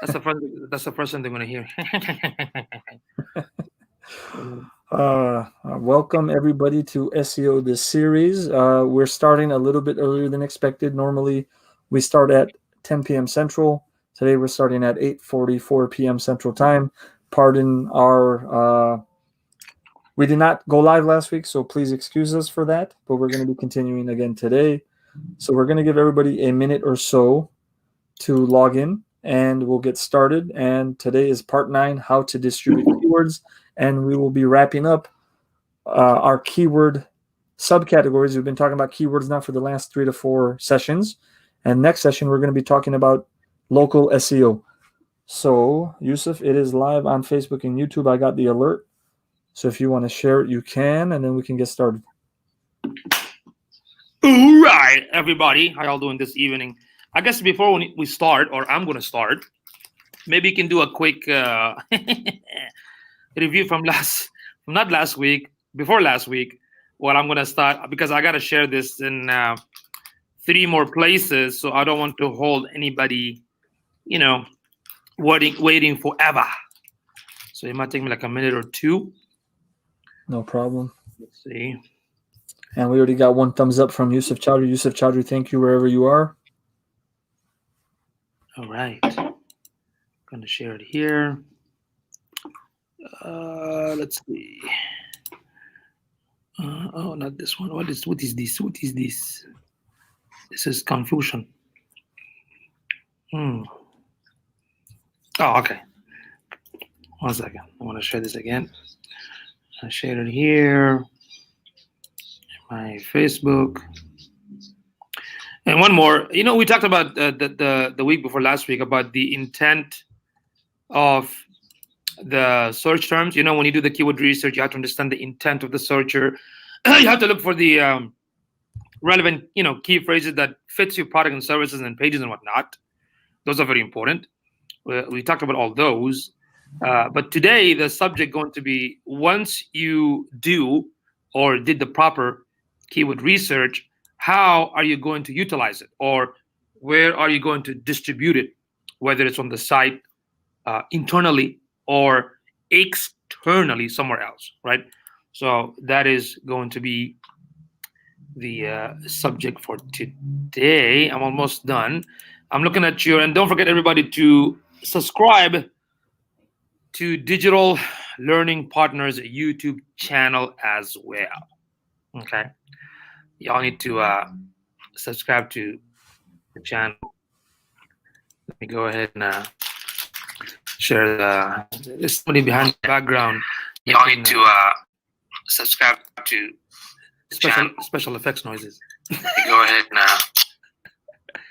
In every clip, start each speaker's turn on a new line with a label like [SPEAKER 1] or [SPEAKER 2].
[SPEAKER 1] That's the first. That's the first thing they're gonna hear.
[SPEAKER 2] Welcome everybody to SEO this series. We're starting a little bit earlier than expected. Normally, we start at 10 p.m. Central. Today, we're starting at 8:44 p.m. Central Time. Pardon our. We did not go live last week, so please excuse us for that. But we're going to be continuing again today. So we're going to give everybody a minute or so to log in, and we'll get started. And today is part 9, how to distribute keywords, and we will be wrapping up our keyword subcategories. We've been talking about keywords now for the last 3 to 4 sessions, and next session we're going to be talking about local SEO. So Yusuf, it is live on Facebook and YouTube. I got the alert, so if you want to share it, you can, and then we can get started.
[SPEAKER 1] All right, everybody, how y'all doing this evening? I guess before we start, or I'm going to start, maybe you can do a quick review from not last week, before last week. Well, I'm going to start because I got to share this in 3 more places, so I don't want to hold anybody, waiting forever. So it might take me like a minute or 2.
[SPEAKER 2] No problem.
[SPEAKER 1] Let's see.
[SPEAKER 2] And we already got 1 thumbs up from Yusuf Chowdhury. Yusuf Chowdhury, thank you wherever you are.
[SPEAKER 1] All right. I'm going to share it here. Let's see. Oh, not this one. What is this? What is this? This is confusion. Oh, okay. 1 second. I want to share this again. I share it here. My Facebook. And one more. We talked about the week before last week about the intent of the search terms. When you do the keyword research, you have to understand the intent of the searcher. You have to look for the relevant, key phrases that fits your product and services and pages and whatnot. Those are very important. We talked about all those. But today, the subject going to be, once you do or did the proper keyword research, how are you going to utilize it, or where are you going to distribute it, whether it's on the site internally or externally somewhere else, right? So that is going to be the subject for today. I'm almost done. I'm looking at you, and don't forget everybody to subscribe to Digital Learning Partners YouTube channel as well. Okay, y'all need to subscribe to the channel. Let me go ahead and share there's somebody behind the background. Y'all need to subscribe to special effects noises. Let me go ahead and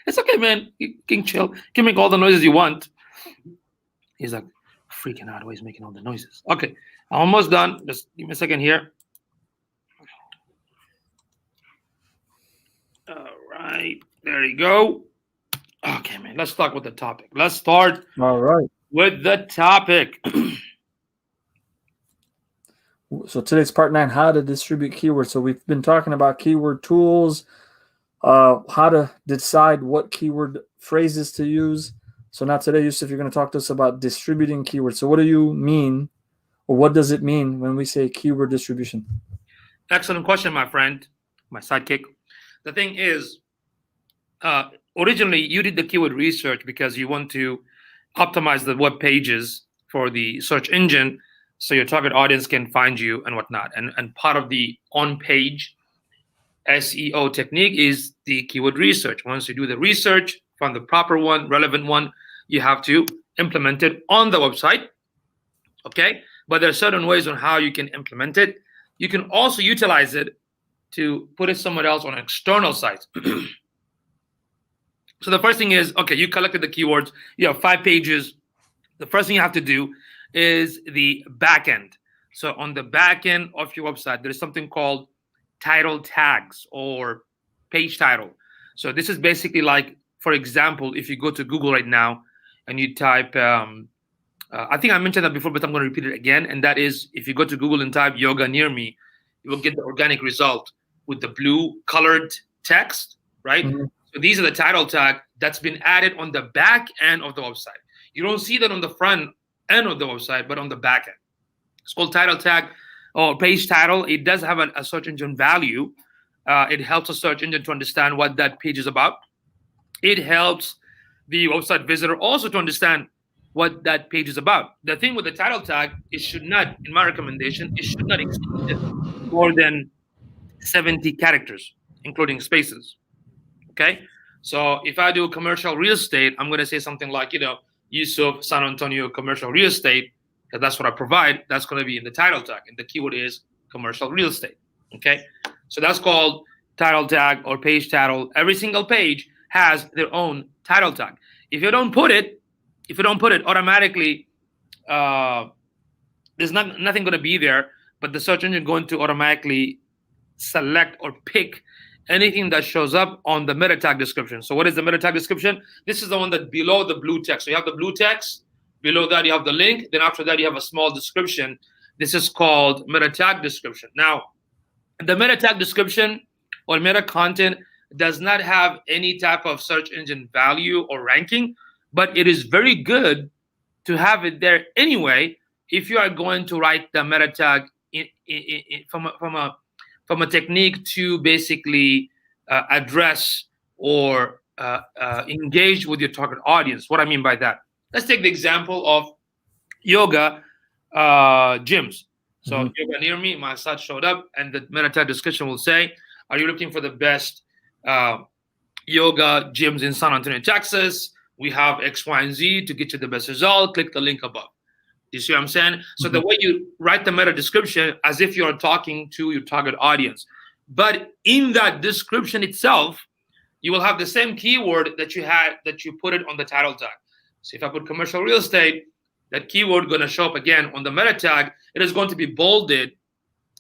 [SPEAKER 1] it's okay, man. You can chill. You can make all the noises you want. He's like freaking out. Why he's making all the noises? Okay, I'm almost done. Just give me a second here. All right, there you go. Okay, man. Let's start with the topic. Let's start.
[SPEAKER 2] All right.
[SPEAKER 1] With the topic.
[SPEAKER 2] So today's part 9, how to distribute keywords. So we've been talking about keyword tools, how to decide what keyword phrases to use. So now today, Yusuf, you're going to talk to us about distributing keywords. So what do you mean, or what does it mean when we say keyword distribution?
[SPEAKER 1] Excellent question, my friend, my sidekick. The thing is, originally you did the keyword research because you want to optimize the web pages for the search engine so your target audience can find you and whatnot. And part of the on-page SEO technique is the keyword research. Once you do the research, find the proper one, relevant one, you have to implement it on the website. Okay? But there are certain ways on how you can implement it. You can also utilize it to put it somewhere else on external sites. So the first thing is, okay, you collected the keywords, you have 5 pages. The first thing you have to do is the back end. So on the back end of your website, there's something called title tags or page title. So this is basically like, for example, if you go to Google right now and you type, I think I mentioned that before, but I'm going to repeat it again. And that is, if you go to Google and type yoga near me, you will get the organic result with the blue colored text, right? Mm-hmm. So these are the title tag that's been added on the back end of the website. You don't see that on the front end of the website, but on the back end. It's called title tag or page title. It does have a search engine value. It helps a search engine to understand what that page is about. It helps the website visitor also to understand what that page is about. The thing with the title tag, it should not, in my recommendation, it should not exceed more than 70 characters, including spaces. Okay. So if I do commercial real estate, I'm going to say something like, Yusuf San Antonio commercial real estate, because that's what I provide. That's going to be in the title tag. And the keyword is commercial real estate. Okay. So that's called title tag or page title. Every single page has their own title tag. If you don't put it automatically, there's nothing going to be there, but the search engine going to automatically select or pick anything that shows up on the meta tag description. So what is the meta tag description? This is the one that below the blue text. So you have the blue text, below that you have the link, then after that you have a small description. This is called meta tag description. Now, the meta tag description or meta content does not have any type of search engine value or ranking, but it is very good to have it there anyway if you are going to write the meta tag from a technique to basically address or engage with your target audience. What I mean by that, let's take the example of yoga gyms. So yoga near me, my site showed up, and the meta tag description will say, are you looking for the best yoga gyms in San Antonio, Texas? We have X, Y, and Z to get you the best result. Click the link above. Do you see what I'm saying? So the way you write the meta description as if you're talking to your target audience. But in that description itself, you will have the same keyword that you put it on the title tag. So if I put commercial real estate, that keyword going to show up again on the meta tag. It is going to be bolded,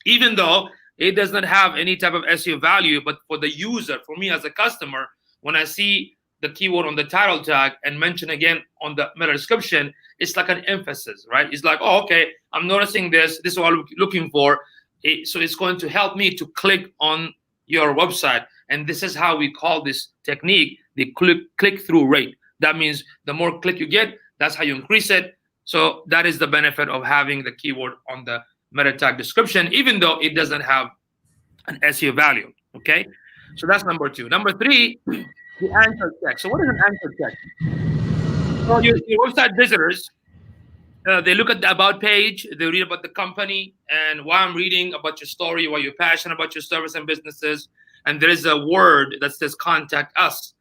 [SPEAKER 1] even though it does not have any type of SEO value. But for the user, for me as a customer, when I see the keyword on the title tag and mention again on the meta description, it's like an emphasis, right? It's like, oh, okay, I'm noticing this. This is what I'm looking for. So it's going to help me to click on your website. And this is how we call this technique the click-through rate. That means the more click you get, that's how you increase it. So that is the benefit of having the keyword on the meta tag description, even though it doesn't have an SEO value, okay? So that's number 2. Number 3, the anchor text. So what is an anchor text? So your website visitors, they look at the about page, they read about the company, and while I'm reading about your story, why you're passionate about your service and businesses, and there is a word that says contact us.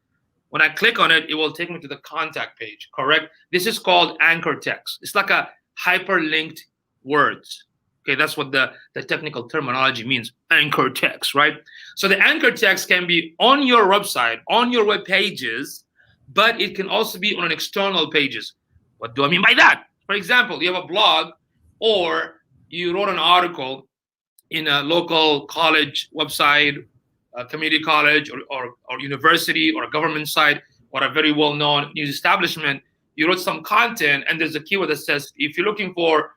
[SPEAKER 1] When I click on it, it will take me to the contact page, correct? This is called anchor text. It's like a hyperlinked words. Okay, that's what the technical terminology means, anchor text, right? So the anchor text can be on your website, on your web pages, but it can also be on an external pages. What do I mean by that? For example, you have a blog or you wrote an article in a local college website, a community college or university or a government site or a very well-known news establishment. You wrote some content and there's a keyword that says, if you're looking for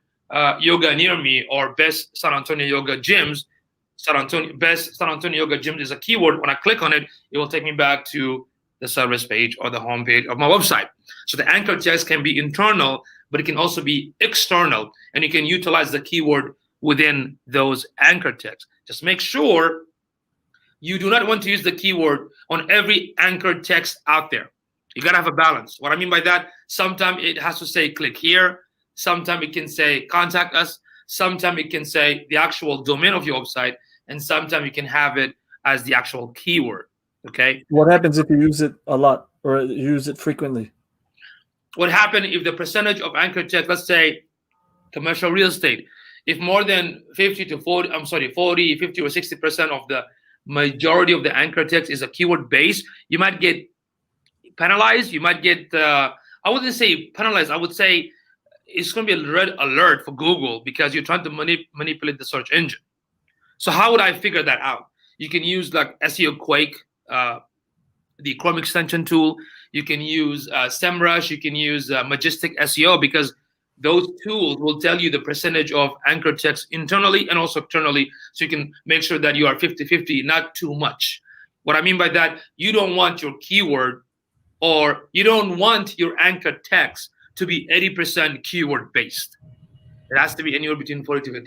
[SPEAKER 1] yoga near me or best San Antonio yoga gyms, best San Antonio yoga gyms is a keyword. When I click on it, it will take me back to the service page or the home page of my website. So the anchor text can be internal, but it can also be external, and you can utilize the keyword within those anchor texts. Just make sure you do not want to use the keyword on every anchor text out there. You got to have a balance. What I mean by that, sometimes it has to say click here. Sometimes it can say contact us. Sometimes it can say the actual domain of your website. And sometimes you can have it as the actual keyword. Okay.
[SPEAKER 2] What happens if you use it a lot or use it frequently?
[SPEAKER 1] What happens if the percentage of anchor text, let's say commercial real estate, if more than 40, 50 or 60% of the majority of the anchor text is a keyword base, you might get penalized. You might get, I wouldn't say penalized. I would say it's going to be a red alert for Google because you're trying to manipulate the search engine. So how would I figure that out? You can use like SEO Quake, the Chrome extension tool. You can use SEMrush. You can use Majestic SEO, because those tools will tell you the percentage of anchor text internally and also externally, so you can make sure that you are 50-50, not too much. What I mean by that, you don't want your keyword or you don't want your anchor text to be 80% keyword based. It has to be anywhere between 40 to 50%.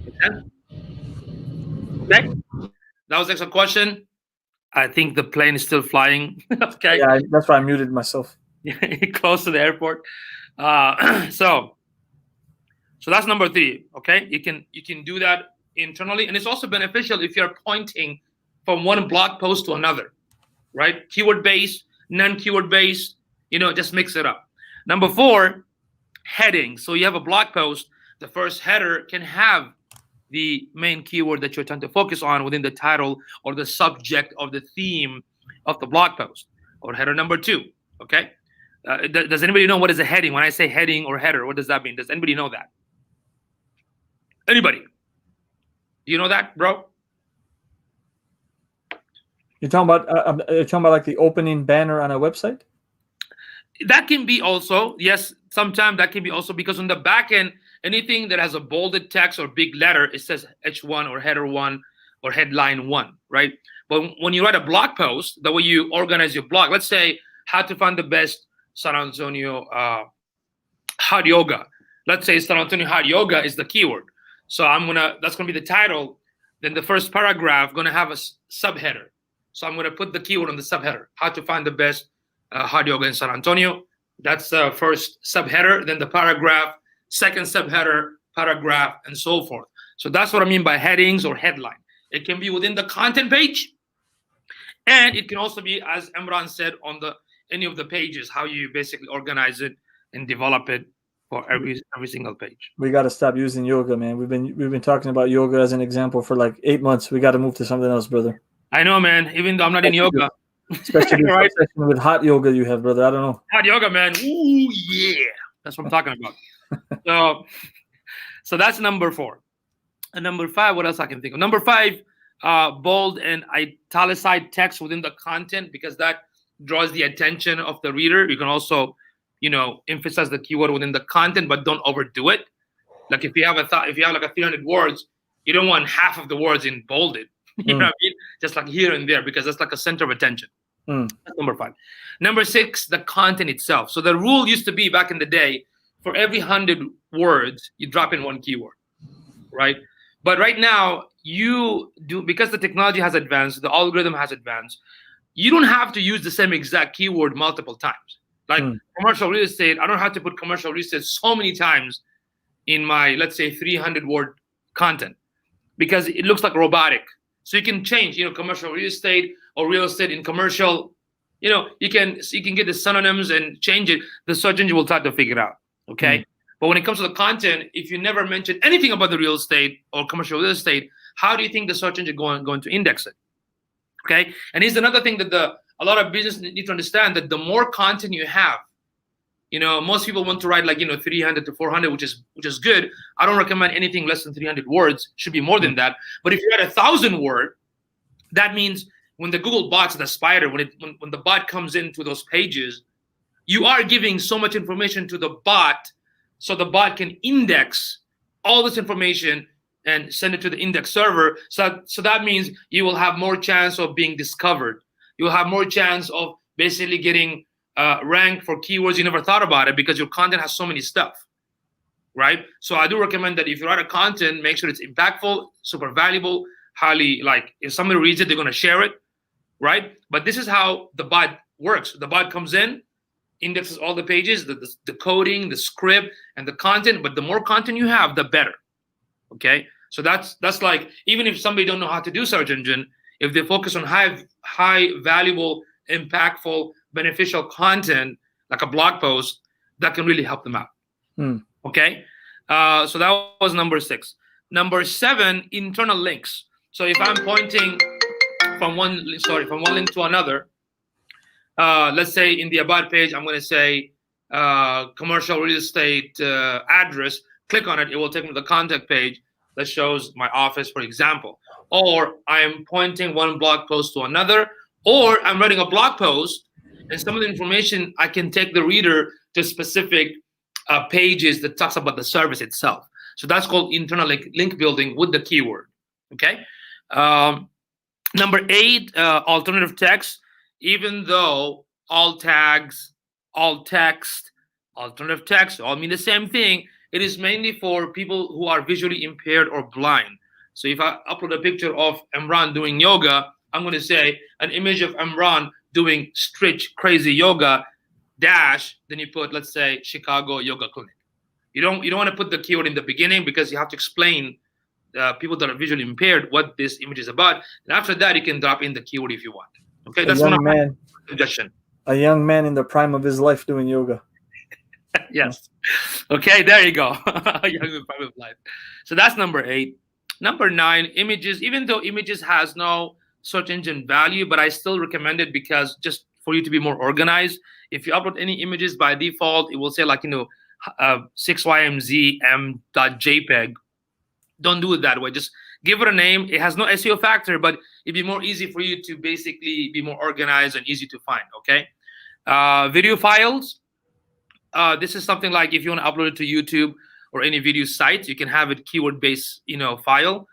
[SPEAKER 1] Make sense? Okay. That was the next question. I think the plane is still flying. Okay.
[SPEAKER 2] Yeah, that's why I muted myself.
[SPEAKER 1] Close to the airport. So that's number 3. Okay. You can do that internally, and it's also beneficial if you're pointing from one blog post to another, right? Keyword based, non-keyword based, just mix it up. Number 4, heading. So you have a blog post, the first header can have the main keyword that you're trying to focus on within the title or the subject of the theme of the blog post, or header number 2. Okay. Does anybody know what is a heading? When I say heading or header, what does that mean? Does anybody know that? Anybody? Do you know that, bro?
[SPEAKER 2] You're talking about like the opening banner on a website?
[SPEAKER 1] That can be also, yes, sometimes that can be also, because on the back end, anything that has a bolded text or big letter, it says H1 or header 1 or headline 1, right? But when you write a blog post, the way you organize your blog, let's say how to find the best San Antonio hot yoga. Let's say San Antonio hot yoga is the keyword. So that's gonna be the title. Then the first paragraph gonna have a subheader. So I'm gonna put the keyword on the subheader, how to find the best hot yoga in San Antonio. That's the first subheader. Then the paragraph, second subheader, paragraph, and so forth. So that's what I mean by headings or headline. It can be within the content page, and it can also be, as Imran said, on any of the pages, how you basically organize it and develop it for every single page.
[SPEAKER 2] We got to stop using yoga, man. We've been talking about yoga as an example for like 8 months. We got to move to something else, brother.
[SPEAKER 1] I know, man. Even though I'm not in yoga.
[SPEAKER 2] Especially right? With hot yoga you have, brother. I don't know.
[SPEAKER 1] Hot yoga, man. Ooh, yeah. That's what I'm talking about. So that's number 4. And number 5, what else I can think of? Number 5, bold and italicized text within the content, because that draws the attention of the reader. You can also, emphasize the keyword within the content, but don't overdo it. Like if you have like 300 words, you don't want half of the words in bolded. You know what I mean? Just like here and there, because that's like a center of attention. That's number 5. Number 6, the content itself. So the rule used to be back in the day, for every 100 words, you drop in 1 keyword, right? But right now, because the technology has advanced, the algorithm has advanced, you don't have to use the same exact keyword multiple times. Like commercial real estate, I don't have to put commercial real estate so many times in my, let's say, 300-word content, because it looks like robotic. So you can change, commercial real estate or real estate in commercial. You can get the synonyms and change it. The search engine will try to figure it out. Okay. But when it comes to the content, if you never mention anything about the real estate or commercial real estate, how do you think the search engine going to index it? Okay. And here's another thing that a lot of business need to understand, that the more content you have, most people want to write like 300 to 400, which is good. I don't recommend anything less than 300 words. Should be more than that. But if you're at 1,000 word, that means when the Google bots, the spider, when the bot comes into those pages, you are giving so much information to the bot, so the bot can index all this information and send it to the index server. So that means you will have more chance of being discovered. You will have more chance of basically getting ranked for keywords you never thought about it, because your content has so many stuff, right? So I do recommend that if you write a content, make sure it's impactful, super valuable, highly, like if somebody reads it, they're going to share it, right? But this is how the bot works. The bot comes in, indexes all the pages, the coding, the script, and the content. But the more content you have, the better. Okay, so that's like, even if somebody don't know how to do search engine, if they focus on high valuable, impactful, beneficial content, like a blog post, that can really help them out. Okay, so that was number 6. Number 7, internal links. So if I'm pointing from one link to another, let's say in the about page, I'm going to say commercial real estate address. Click on it. It will take me to the contact page that shows my office, for example. Or I'm pointing one blog post to another, or I'm writing a blog post, and some of the information, I can take the reader to specific pages that talks about the service itself. So that's called internal link building with the keyword. Okay. Number 8, alternative text. Even though all tags, all text, alternative text, all mean the same thing. It is mainly for people who are visually impaired or blind. So if I upload a picture of Imran doing yoga, I'm going to say an image of Imran doing stretch crazy yoga dash. Then you put, let's say, Chicago Yoga Clinic. You don't want to put the keyword in the beginning because you have to explain people that are visually impaired what this image is about. And after that, you can drop in the keyword if you want. Okay,
[SPEAKER 2] A
[SPEAKER 1] that's one of
[SPEAKER 2] young
[SPEAKER 1] my
[SPEAKER 2] man,
[SPEAKER 1] suggestions.
[SPEAKER 2] a young man in the prime of his life doing yoga.
[SPEAKER 1] Yes. Okay, there you go. Young private life. So that's number 8. Number 9, images. Even though images has no search engine value, but I still recommend it because just for you to be more organized. If you upload any images by default, it will say like 6ymzm.jpg. Don't do it that way. Just give it a name. It has no SEO factor, but it'd be more easy for you to basically be more organized and easy to find. Okay. Video files. This is something like if you want to upload it to YouTube or any video site, you can have it keyword based, file.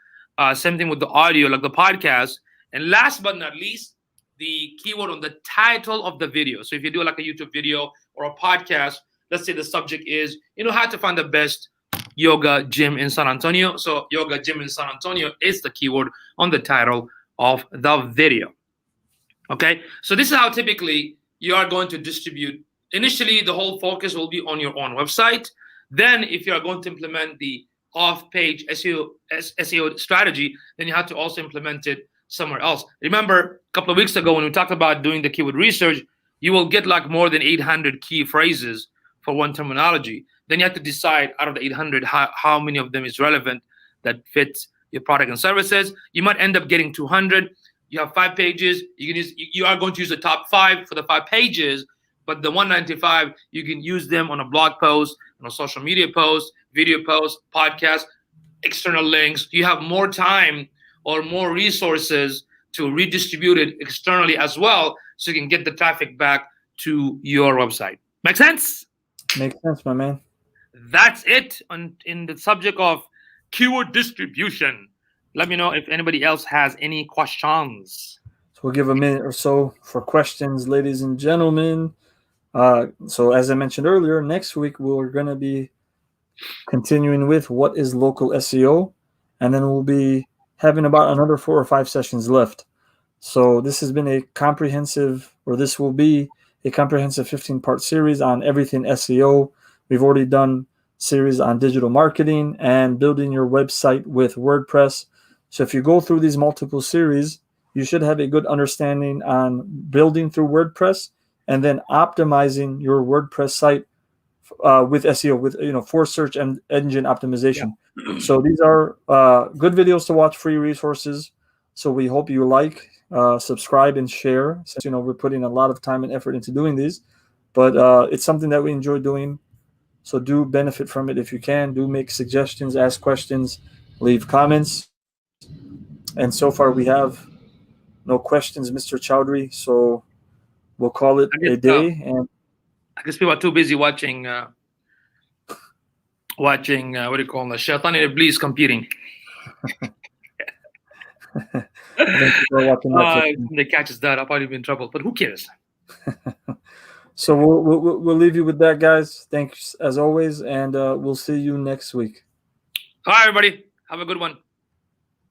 [SPEAKER 1] Same thing with the audio, like the podcast. And last but not least, the keyword on the title of the video. So if you do like a YouTube video or a podcast, let's say the subject is, how to find the best yoga gym in San Antonio. So yoga gym in San Antonio is the keyword on the title of the video. Okay, so this is how typically you are going to distribute. Initially, the whole focus will be on your own website. Then, if you are going to implement the off-page SEO strategy, then you have to also implement it somewhere else. Remember, a couple of weeks ago when we talked about doing the keyword research, you will get like more than 800 key phrases for one terminology. Then you have to decide out of the 800 how many of them is relevant that fits your product and services. You might end up getting 200. You have 5 pages. You are going to use the top 5 for the 5 pages, but the 195 you can use them on a blog post, on a social media post, video post, podcast, external links. You have more time or more resources to redistribute it externally as well, so you can get the traffic back to your website. Make sense?
[SPEAKER 2] Makes sense, my man.
[SPEAKER 1] That's it in the subject of keyword distribution. Let me know if anybody else has any questions.
[SPEAKER 2] So we'll give a minute or so for questions, ladies and gentlemen. So as I mentioned earlier, next week we're going to be continuing with what is local SEO, and then we'll be having about another 4 or 5 sessions left. So this has been this will be a comprehensive 15-part series on everything SEO. We've already done series on digital marketing and building your website with WordPress. So if you go through these multiple series, you should have a good understanding on building through WordPress and then optimizing your WordPress site with SEO, for search engine optimization. Yeah. So these are good videos to watch, free resources. So we hope you subscribe and share, since we're putting a lot of time and effort into doing these, but it's something that we enjoy doing. So do benefit from it if you can. Do make suggestions, ask questions, leave comments. And so far we have no questions, Mr. Chowdhury. So we'll call it a day. And
[SPEAKER 1] I guess people are too busy watching what do you call it, Shaitan and Iblis competing. They catches that, I'll probably be in trouble. But who cares?
[SPEAKER 2] So we'll leave you with that, guys. Thanks as always, and we'll see you next week.
[SPEAKER 1] All right, everybody. Have a good one.